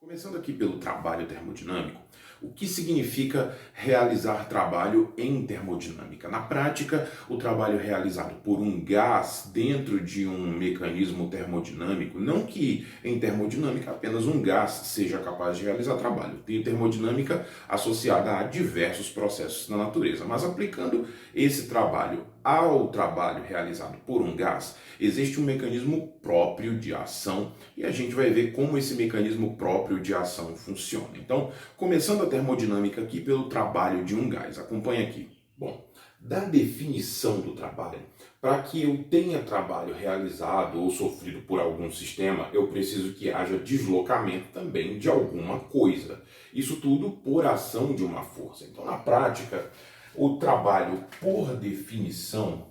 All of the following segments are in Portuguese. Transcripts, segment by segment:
Começando aqui pelo trabalho termodinâmico, o que significa realizar trabalho em termodinâmica? Na prática, o trabalho realizado por um gás dentro de um mecanismo termodinâmico, não que em termodinâmica apenas um gás seja capaz de realizar trabalho. Tem termodinâmica associada a diversos processos na natureza, mas aplicando esse trabalho ao trabalho realizado por um gás, existe um mecanismo próprio de ação e a gente vai ver como esse mecanismo próprio de ação funciona. Então, começando a termodinâmica aqui pelo trabalho de um gás. Acompanha aqui. Bom, da definição do trabalho, para que eu tenha trabalho realizado ou sofrido por algum sistema, eu preciso que haja deslocamento também de alguma coisa. Isso tudo por ação de uma força. Então, na prática, o trabalho, por definição,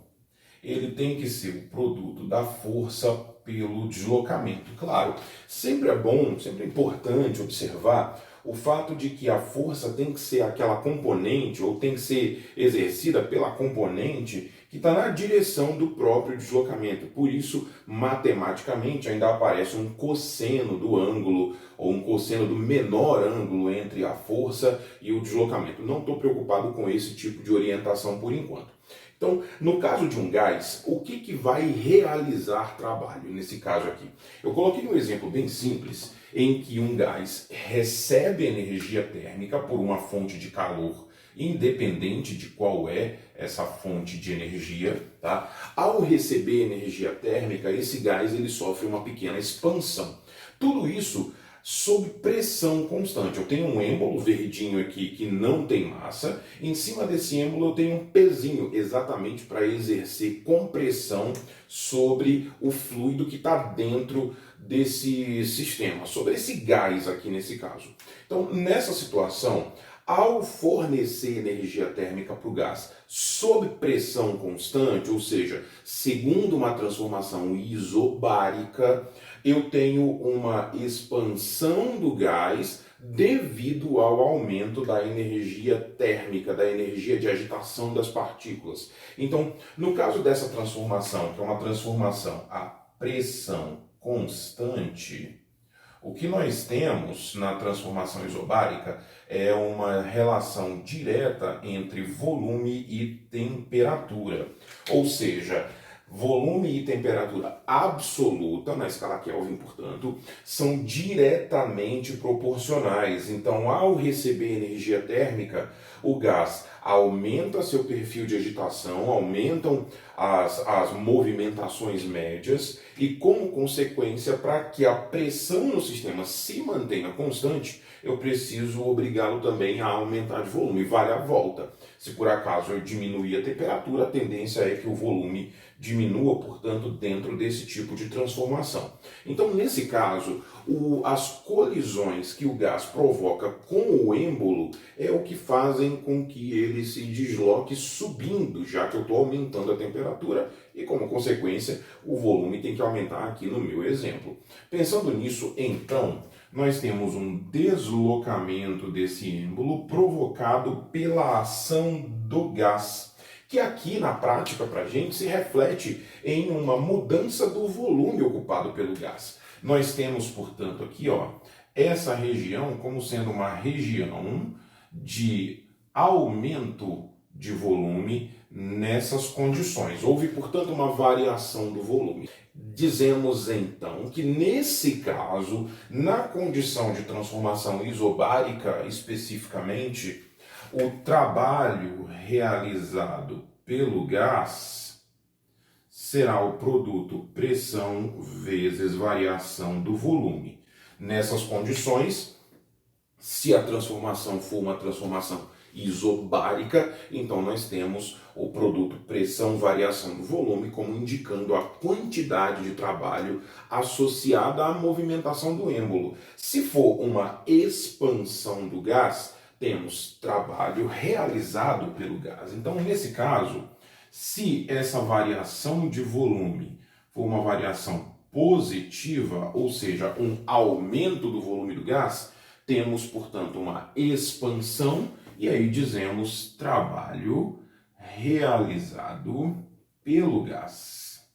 ele tem que ser o produto da força pelo deslocamento. Claro, sempre é bom, sempre é importante observar o fato de que a força tem que ser aquela componente, ou tem que ser exercida pela componente que está na direção do próprio deslocamento. Por isso, matematicamente, ainda aparece um cosseno do ângulo, ou um cosseno do menor ângulo entre a força e o deslocamento. Não estou preocupado com esse tipo de orientação por enquanto. Então, no caso de um gás, o que vai realizar trabalho nesse caso aqui? Eu coloquei um exemplo bem simples, em que um gás recebe energia térmica por uma fonte de calor, independente de qual é essa fonte de energia, tá? Ao receber energia térmica, esse gás ele sofre uma pequena expansão. Tudo isso sob pressão constante. Eu tenho um êmbolo verdinho aqui que não tem massa, em cima desse êmbolo eu tenho um pezinho, exatamente para exercer compressão sobre o fluido que está dentro desse sistema, sobre esse gás aqui nesse caso. Então, nessa situação, ao fornecer energia térmica para o gás sob pressão constante, ou seja, segundo uma transformação isobárica, eu tenho uma expansão do gás devido ao aumento da energia térmica, da energia de agitação das partículas. Então, no caso dessa transformação, que é uma transformação a pressão constante, o que nós temos na transformação isobárica é uma relação direta entre volume e temperatura. Ou seja, volume e temperatura absoluta, na escala Kelvin, portanto, são diretamente proporcionais. Então, ao receber energia térmica, o gás aumenta seu perfil de agitação, aumentam as movimentações médias e, como consequência, para que a pressão no sistema se mantenha constante, eu preciso obrigá-lo também a aumentar de volume. Vale a volta. Se por acaso eu diminuir a temperatura, a tendência é que o volume diminua, portanto, dentro desse tipo de transformação. Então, nesse caso, as colisões que o gás provoca com o êmbolo é o que fazem com que ele se desloque subindo, já que eu estou aumentando a temperatura e, como consequência, o volume tem que aumentar aqui no meu exemplo. Pensando nisso, então, nós temos um deslocamento desse êmbolo provocado pela ação do gás, que aqui na prática para a gente se reflete em uma mudança do volume ocupado pelo gás. Nós temos, portanto, aqui essa região como sendo uma região de aumento de volume nessas condições. Houve, portanto, uma variação do volume. Dizemos então que nesse caso, na condição de transformação isobárica especificamente, o trabalho realizado pelo gás será o produto pressão vezes variação do volume. Nessas condições, se a transformação for uma transformação isobárica, então nós temos o produto pressão variação do volume como indicando a quantidade de trabalho associada à movimentação do êmbolo. Se for uma expansão do gás, temos trabalho realizado pelo gás. Então, nesse caso, se essa variação de volume for uma variação positiva, ou seja, um aumento do volume do gás, temos, portanto, uma expansão e aí dizemos trabalho realizado pelo gás.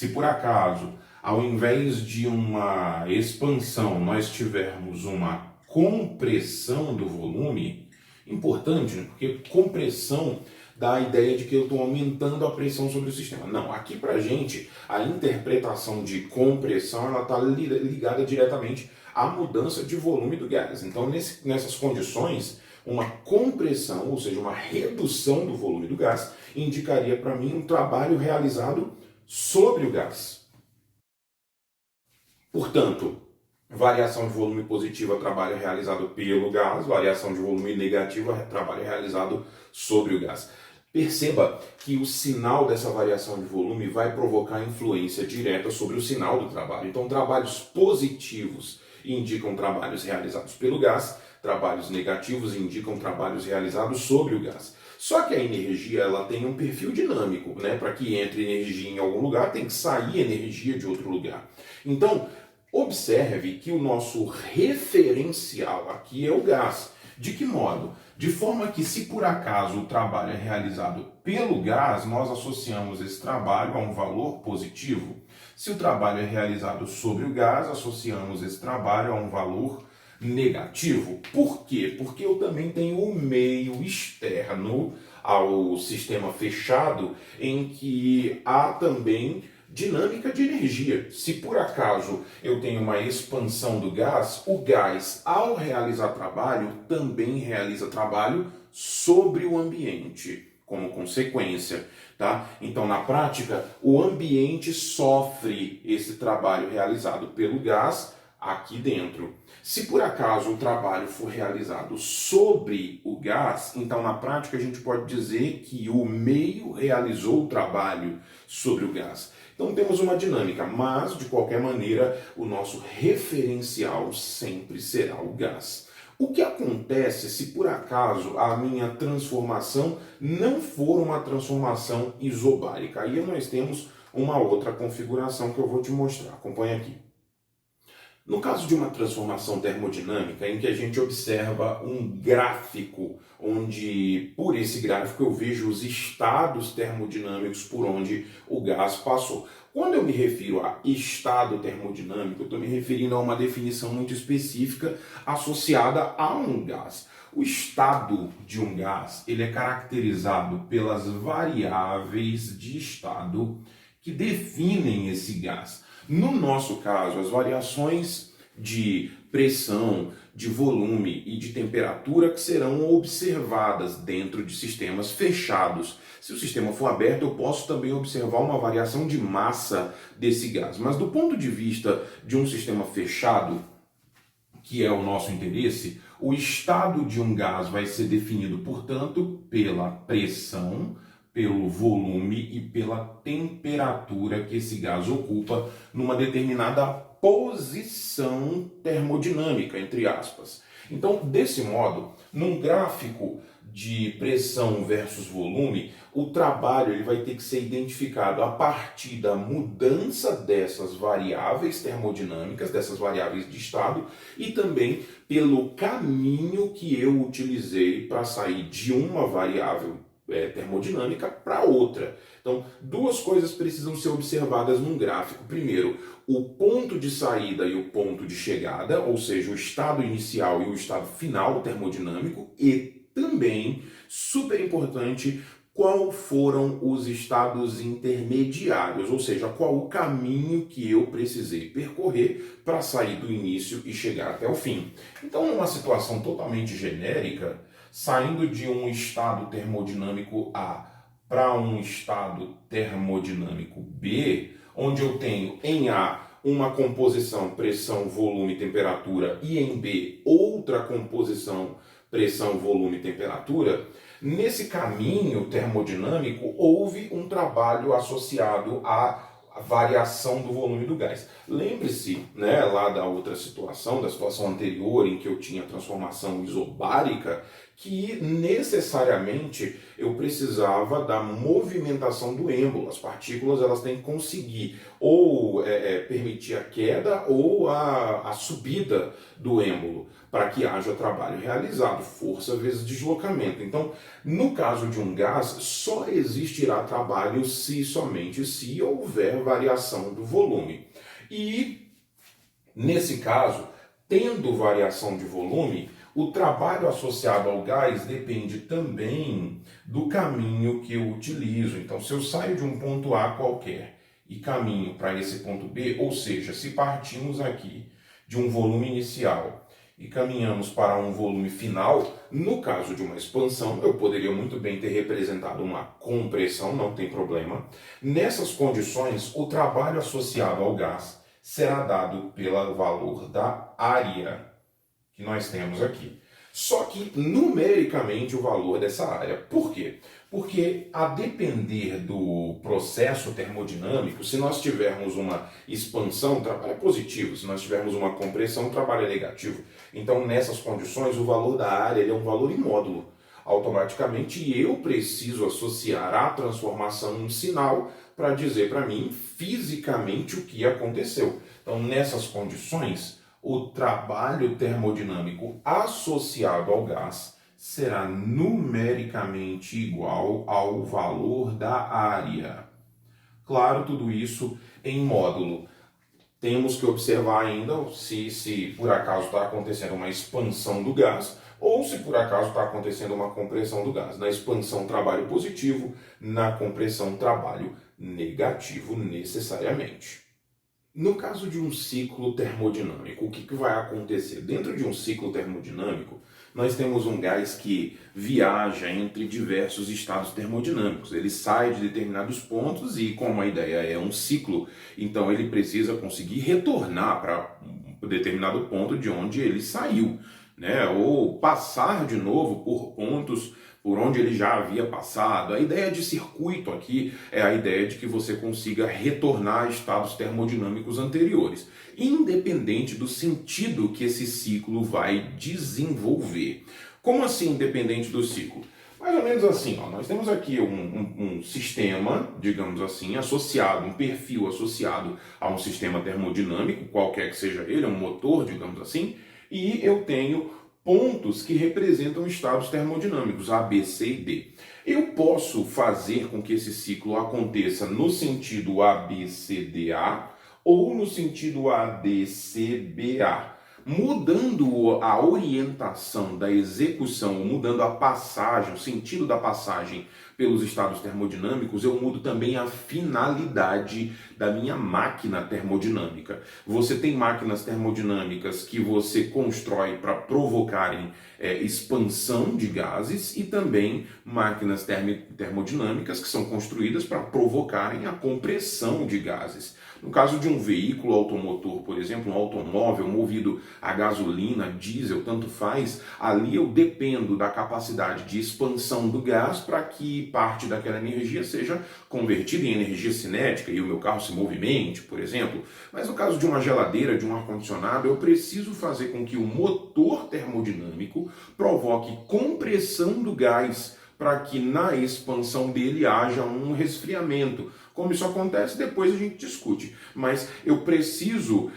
Se por acaso, ao invés de uma expansão, nós tivermos uma compressão do volume, importante, né? Porque compressão dá a ideia de que eu estou aumentando a pressão sobre o sistema. Não, aqui para a gente, a interpretação de compressão ela está ligada diretamente à mudança de volume do gás. Então, nessas condições, uma compressão, ou seja, uma redução do volume do gás, indicaria para mim um trabalho realizado sobre o gás. Portanto, variação de volume positiva, trabalho realizado pelo gás, variação de volume negativa, trabalho realizado sobre o gás. Perceba que o sinal dessa variação de volume vai provocar influência direta sobre o sinal do trabalho. Então, trabalhos positivos indicam trabalhos realizados pelo gás, trabalhos negativos indicam trabalhos realizados sobre o gás. Só que a energia ela tem um perfil dinâmico, né? Para que entre energia em algum lugar, tem que sair energia de outro lugar. Então, observe que o nosso referencial aqui é o gás. De que modo? De forma que, se por acaso o trabalho é realizado pelo gás, nós associamos esse trabalho a um valor positivo. Se o trabalho é realizado sobre o gás, associamos esse trabalho a um valor negativo. Por quê? Porque eu também tenho o meio externo ao sistema fechado, em que há também dinâmica de energia. Se por acaso eu tenho uma expansão do gás, o gás, ao realizar trabalho, também realiza trabalho sobre o ambiente, como consequência, tá? Então, na prática, o ambiente sofre esse trabalho realizado pelo gás aqui dentro. Se por acaso o trabalho for realizado sobre o gás, então na prática a gente pode dizer que o meio realizou o trabalho sobre o gás. Então temos uma dinâmica, mas de qualquer maneira o nosso referencial sempre será o gás. O que acontece se por acaso a minha transformação não for uma transformação isobárica? Aí nós temos uma outra configuração que eu vou te mostrar. Acompanha aqui. No caso de uma transformação termodinâmica, em que a gente observa um gráfico, onde por esse gráfico eu vejo os estados termodinâmicos por onde o gás passou. Quando eu me refiro a estado termodinâmico, eu estou me referindo a uma definição muito específica associada a um gás. O estado de um gás ele é caracterizado pelas variáveis de estado que definem esse gás. No nosso caso, as variações de pressão, de volume e de temperatura que serão observadas dentro de sistemas fechados. Se o sistema for aberto, eu posso também observar uma variação de massa desse gás. Mas do ponto de vista de um sistema fechado, que é o nosso interesse, o estado de um gás vai ser definido, portanto, pela pressão, pelo volume e pela temperatura que esse gás ocupa numa determinada posição termodinâmica, entre aspas. Então, desse modo, num gráfico de pressão versus volume, o trabalho ele vai ter que ser identificado a partir da mudança dessas variáveis termodinâmicas, dessas variáveis de estado, e também pelo caminho que eu utilizei para sair de uma variável termodinâmica para outra. Então, duas coisas precisam ser observadas num gráfico. Primeiro, o ponto de saída e o ponto de chegada, ou seja, o estado inicial e o estado final termodinâmico, e também, super importante, qual foram os estados intermediários, ou seja, qual o caminho que eu precisei percorrer para sair do início e chegar até o fim. Então, numa situação totalmente genérica, saindo de um estado termodinâmico A para um estado termodinâmico B, onde eu tenho em A uma composição pressão, volume, temperatura e em B outra composição pressão, volume e temperatura, nesse caminho termodinâmico houve um trabalho associado à variação do volume do gás. Lembre-se, né, lá da outra situação, da situação anterior em que eu tinha transformação isobárica, que necessariamente eu precisava da movimentação do êmbolo. As partículas elas têm que conseguir ou permitir a queda ou a subida do êmbolo para que haja trabalho realizado, força vezes deslocamento. Então, no caso de um gás, só existirá trabalho somente se houver variação do volume. E, nesse caso, tendo variação de volume, o trabalho associado ao gás depende também do caminho que eu utilizo. Então, se eu saio de um ponto A qualquer e caminho para esse ponto B, ou seja, se partimos aqui de um volume inicial e caminhamos para um volume final, no caso de uma expansão, eu poderia muito bem ter representado uma compressão, não tem problema. Nessas condições, o trabalho associado ao gás será dado pelo valor da área que nós temos aqui. Só que numericamente o valor dessa área. Por quê? Porque a depender do processo termodinâmico, se nós tivermos uma expansão, o trabalho é positivo. Se nós tivermos uma compressão, o trabalho é negativo. Então, nessas condições, o valor da área ele é um valor em módulo. Automaticamente, eu preciso associar a transformação um sinal para dizer para mim fisicamente o que aconteceu. Então, nessas condições, o trabalho termodinâmico associado ao gás será numericamente igual ao valor da área. Claro, tudo isso em módulo. Temos que observar ainda se por acaso está acontecendo uma expansão do gás ou se por acaso está acontecendo uma compressão do gás. Na expansão, trabalho positivo, na compressão, trabalho negativo necessariamente. No caso de um ciclo termodinâmico, o que vai acontecer? Dentro de um ciclo termodinâmico, nós temos um gás que viaja entre diversos estados termodinâmicos. Ele sai de determinados pontos e, como a ideia é um ciclo, então ele precisa conseguir retornar para um determinado ponto de onde ele saiu, né? Ou passar de novo por pontos por onde ele já havia passado. A ideia de circuito aqui é a ideia de que você consiga retornar a estados termodinâmicos anteriores, independente do sentido que esse ciclo vai desenvolver. Como assim independente do ciclo? Mais ou menos assim, ó, nós temos aqui um sistema, digamos assim, associado, um perfil associado a um sistema termodinâmico, qualquer que seja ele, um motor, digamos assim, e eu tenho pontos que representam estados termodinâmicos, A, B, C e D. Eu posso fazer com que esse ciclo aconteça no sentido A, B, C, D, A ou no sentido A, D, C, B, A. Mudando a orientação da execução, mudando a passagem, o sentido da passagem pelos estados termodinâmicos, eu mudo também a finalidade da minha máquina termodinâmica. Você tem máquinas termodinâmicas que você constrói para provocarem expansão de gases e também máquinas termodinâmicas que são construídas para provocarem a compressão de gases. No caso de um veículo automotor, por exemplo, um automóvel movido a gasolina, diesel, tanto faz, ali eu dependo da capacidade de expansão do gás para que parte daquela energia seja convertida em energia cinética e o meu carro se movimente, por exemplo. Mas no caso de uma geladeira, de um ar-condicionado, eu preciso fazer com que o motor termodinâmico provoque compressão do gás para que na expansão dele haja um resfriamento. Como isso acontece, depois a gente discute. Mas eu preciso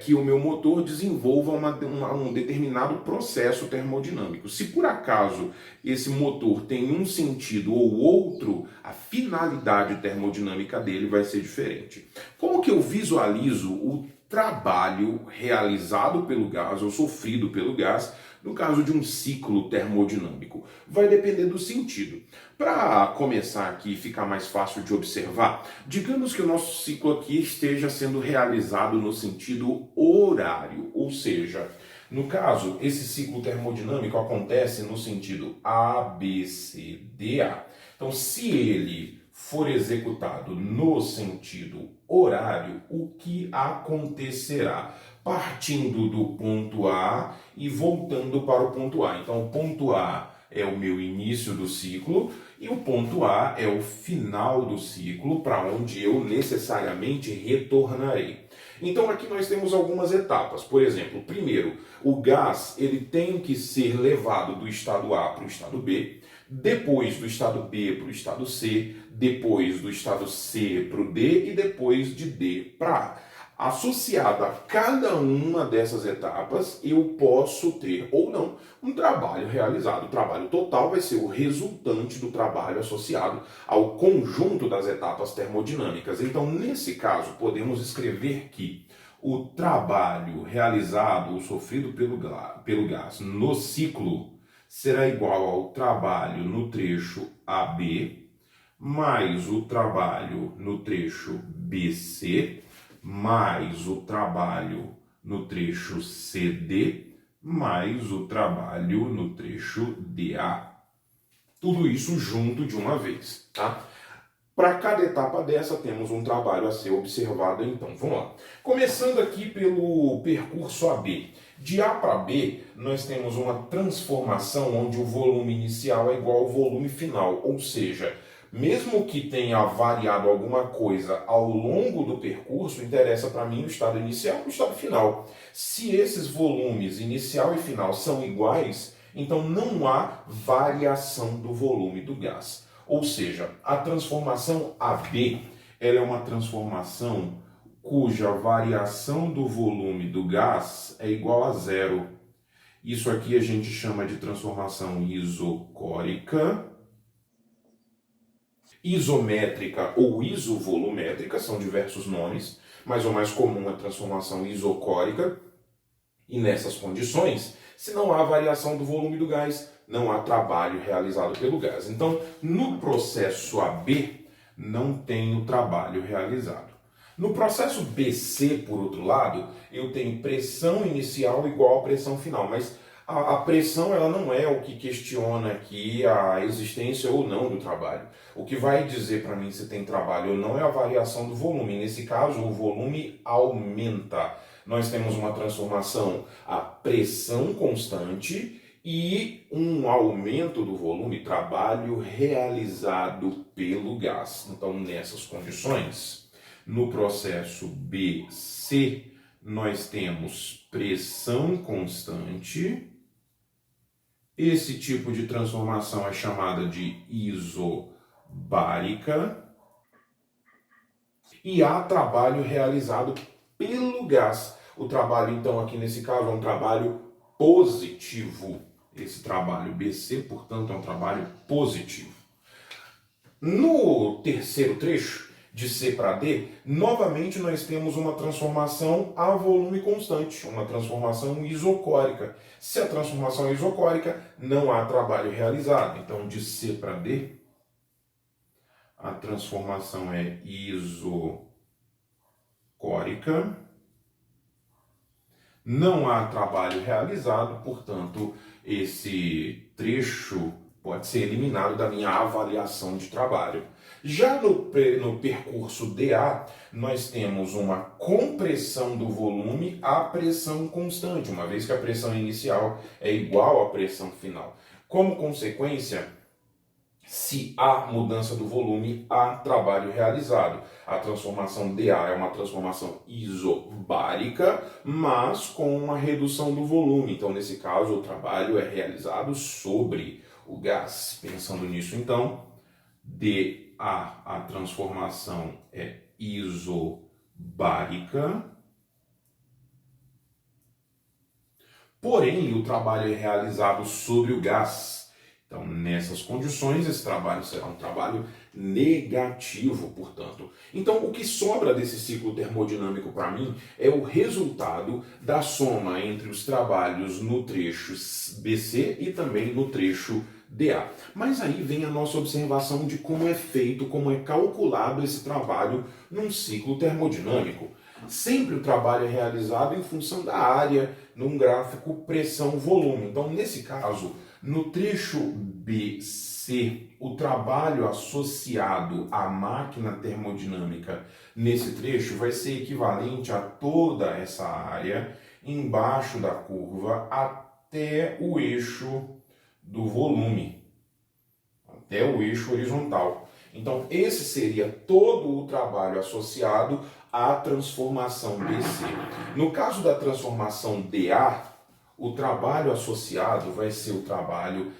que o meu motor desenvolva um determinado processo termodinâmico. Se por acaso esse motor tem um sentido ou outro, a finalidade termodinâmica dele vai ser diferente. Como que eu visualizo o trabalho realizado pelo gás ou sofrido pelo gás no caso de um ciclo termodinâmico? Vai depender do sentido. Para começar aqui e ficar mais fácil de observar, digamos que o nosso ciclo aqui esteja sendo realizado no sentido horário, ou seja, no caso, esse ciclo termodinâmico acontece no sentido A, B, C, D, A. Então, se ele for executado no sentido horário, o que acontecerá? Partindo do ponto A e voltando para o ponto A. Então, o ponto A é o meu início do ciclo e o ponto A é o final do ciclo, para onde eu necessariamente retornarei. Então aqui nós temos algumas etapas. Por exemplo, primeiro, o gás ele tem que ser levado do estado A para o estado B, depois do estado B para o estado C, depois do estado C para o D e depois de D para A. Associado a cada uma dessas etapas, eu posso ter ou não um trabalho realizado. O trabalho total vai ser o resultante do trabalho associado ao conjunto das etapas termodinâmicas. Então, nesse caso, podemos escrever que o trabalho realizado ou sofrido pelo gás no ciclo será igual ao trabalho no trecho AB mais o trabalho no trecho BC mais o trabalho no trecho CD, mais o trabalho no trecho DA. Tudo isso junto de uma vez, tá? Para cada etapa dessa, temos um trabalho a ser observado, então. Vamos lá. Começando aqui pelo percurso AB. De A para B, nós temos uma transformação onde o volume inicial é igual ao volume final, ou seja, mesmo que tenha variado alguma coisa ao longo do percurso, interessa para mim o estado inicial e o estado final. Se esses volumes inicial e final são iguais, então não há variação do volume do gás. Ou seja, a transformação AB ela é uma transformação cuja variação do volume do gás é igual a zero. Isso aqui a gente chama de transformação isocórica, isométrica ou isovolumétrica, são diversos nomes, mas o mais comum é a transformação isocórica. E nessas condições, se não há variação do volume do gás, não há trabalho realizado pelo gás. Então, no processo AB, não tem o trabalho realizado. No processo BC, por outro lado, eu tenho pressão inicial igual a pressão final, mas a pressão ela não é o que questiona aqui a existência ou não do trabalho. O que vai dizer para mim se tem trabalho ou não é a variação do volume. Nesse caso, o volume aumenta. Nós temos uma transformação a pressão constante e um aumento do volume, trabalho realizado pelo gás. Então, nessas condições, no processo BC, nós temos pressão constante. Esse tipo de transformação é chamada de isobárica. E há trabalho realizado pelo gás. O trabalho, então, aqui nesse caso, é um trabalho positivo. Esse trabalho BC, portanto, é um trabalho positivo. No terceiro trecho, de C para D, novamente nós temos uma transformação a volume constante, uma transformação isocórica. Se a transformação é isocórica, não há trabalho realizado. Então, de C para D, a transformação é isocórica. Não há trabalho realizado, portanto, esse trecho pode ser eliminado da minha avaliação de trabalho. Já no percurso DA, nós temos uma compressão do volume à pressão constante, uma vez que a pressão inicial é igual à pressão final. Como consequência, se há mudança do volume, há trabalho realizado. A transformação DA é uma transformação isobárica, mas com uma redução do volume. Então, nesse caso, o trabalho é realizado sobre o gás. Pensando nisso, então, DA, a transformação é isobárica. Porém, o trabalho é realizado sobre o gás. Então, nessas condições, esse trabalho será um trabalho negativo, portanto. Então, o que sobra desse ciclo termodinâmico para mim é o resultado da soma entre os trabalhos no trecho BC e também no trecho DA. Mas aí vem a nossa observação de como é feito, como é calculado esse trabalho num ciclo termodinâmico. Sempre o trabalho é realizado em função da área, num gráfico pressão-volume. Então, nesse caso, no trecho BC, o trabalho associado à máquina termodinâmica nesse trecho vai ser equivalente a toda essa área embaixo da curva até o eixo do volume, até o eixo horizontal. Então, esse seria todo o trabalho associado a transformação DC. No caso da transformação DA, o trabalho associado vai ser o trabalho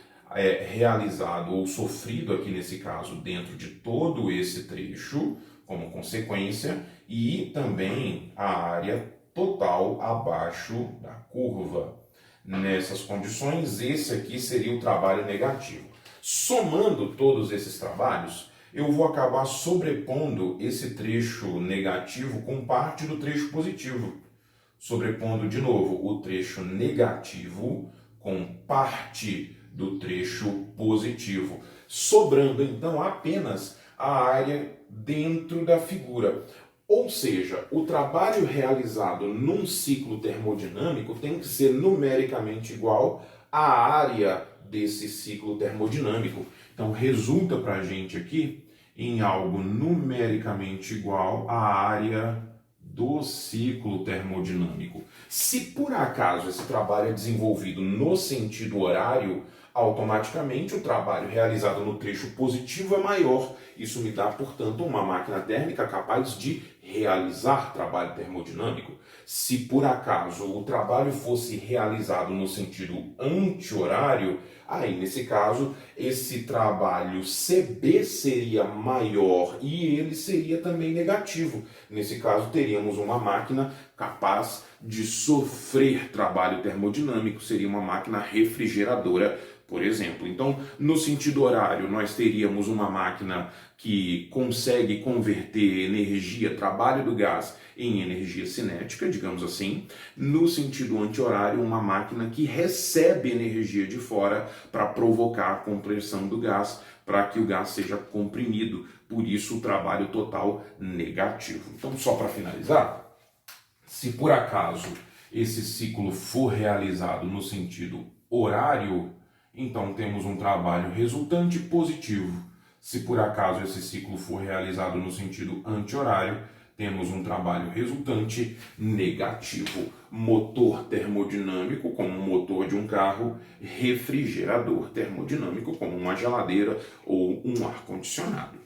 realizado ou sofrido aqui nesse caso dentro de todo esse trecho, como consequência, e também a área total abaixo da curva. Nessas condições, esse aqui seria o trabalho negativo. Somando todos esses trabalhos, eu vou acabar sobrepondo esse trecho negativo com parte do trecho positivo. Sobrepondo de novo o trecho negativo com parte do trecho positivo. Sobrando então apenas a área dentro da figura. Ou seja, o trabalho realizado num ciclo termodinâmico tem que ser numericamente igual à área desse ciclo termodinâmico. Então, resulta para a gente aqui em algo numericamente igual à área do ciclo termodinâmico. Se por acaso esse trabalho é desenvolvido no sentido horário, automaticamente o trabalho realizado no trecho positivo é maior. Isso me dá, portanto, uma máquina térmica capaz de realizar trabalho termodinâmico. Se por acaso o trabalho fosse realizado no sentido anti-horário, aí nesse caso esse trabalho CB seria maior e ele seria também negativo. Nesse caso teríamos uma máquina capaz de sofrer trabalho termodinâmico, seria uma máquina refrigeradora, por exemplo. Então, no sentido horário, nós teríamos uma máquina que consegue converter energia, trabalho do gás, em energia cinética, digamos assim. No sentido anti-horário, uma máquina que recebe energia de fora para provocar a compressão do gás, para que o gás seja comprimido. Por isso, o trabalho total negativo. Então, só para finalizar, se por acaso esse ciclo for realizado no sentido horário, então temos um trabalho resultante positivo. Se por acaso esse ciclo for realizado no sentido anti-horário, temos um trabalho resultante negativo. Motor termodinâmico, como um motor de um carro, refrigerador termodinâmico, como uma geladeira ou um ar-condicionado.